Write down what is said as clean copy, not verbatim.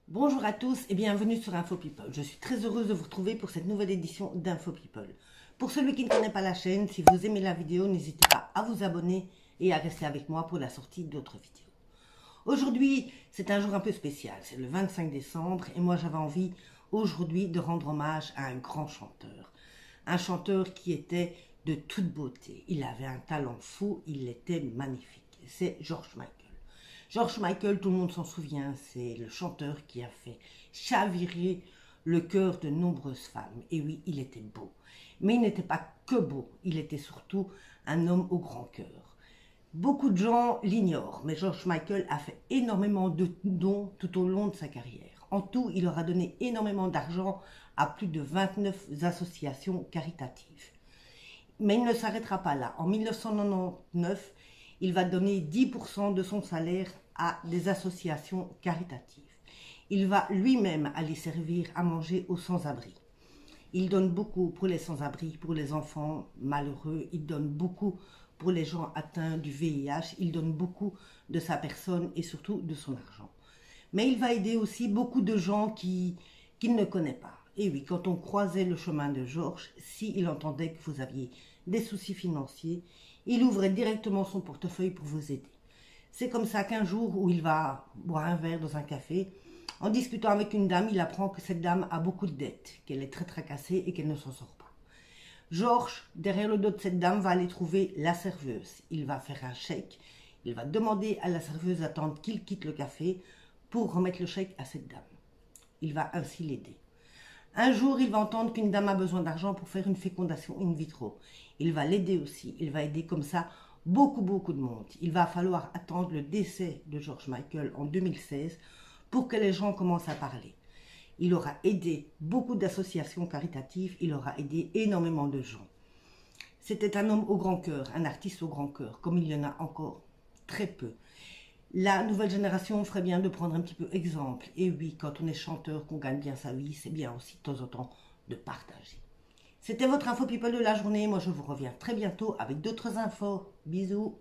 Bonjour à tous et bienvenue sur Info People. Je suis très heureuse de vous retrouver pour cette nouvelle édition d'Info People. Pour celui qui ne connaît pas la chaîne, si vous aimez la vidéo, n'hésitez pas à vous abonner et à rester avec moi pour la sortie d'autres vidéos. Aujourd'hui, c'est un jour un peu spécial, c'est le 25 décembre et moi j'avais envie aujourd'hui de rendre hommage à un grand chanteur. Un chanteur qui était de toute beauté, il avait un talent fou, il était magnifique. C'est George Michael. George Michael, tout le monde s'en souvient, c'est le chanteur qui a fait chavirer le cœur de nombreuses femmes. Et oui, il était beau. Mais il n'était pas que beau, il était surtout un homme au grand cœur. Beaucoup de gens l'ignorent, mais George Michael a fait énormément de dons tout au long de sa carrière. En tout, il aura donné énormément d'argent à plus de 29 associations caritatives. Mais il ne s'arrêtera pas là. En 1999, il va donner 10% de son salaire à des associations caritatives. Il va lui-même aller servir à manger aux sans-abri. Il donne beaucoup pour les sans-abri, pour les enfants malheureux. Il donne beaucoup pour les gens atteints du VIH. Il donne beaucoup de sa personne et surtout de son argent. Mais il va aider aussi beaucoup de gens qu'il ne connaît pas. Et oui, quand on croisait le chemin de Georges, s'il entendait que vous aviez des soucis financiers, il ouvrait directement son portefeuille pour vous aider. C'est comme ça qu'un jour où il va boire un verre dans un café, en discutant avec une dame, il apprend que cette dame a beaucoup de dettes, qu'elle est très tracassée et qu'elle ne s'en sort pas. Georges, derrière le dos de cette dame, va aller trouver la serveuse. Il va faire un chèque, il va demander à la serveuse d'attendre qu'il quitte le café pour remettre le chèque à cette dame. Il va ainsi l'aider. Un jour, il va entendre qu'une dame a besoin d'argent pour faire une fécondation in vitro. Il va l'aider aussi. Il va aider comme ça beaucoup de monde. Il va falloir attendre le décès de George Michael en 2016 pour que les gens commencent à parler. Il aura aidé beaucoup d'associations caritatives. Il aura aidé énormément de gens. C'était un homme au grand cœur, un artiste au grand cœur, comme il y en a encore très peu. La nouvelle génération ferait bien de prendre un petit peu exemple. Et oui, quand on est chanteur, qu'on gagne bien sa vie, c'est bien aussi de temps en temps de partager. C'était votre Info People de la journée. Moi, je vous reviens très bientôt avec d'autres infos. Bisous.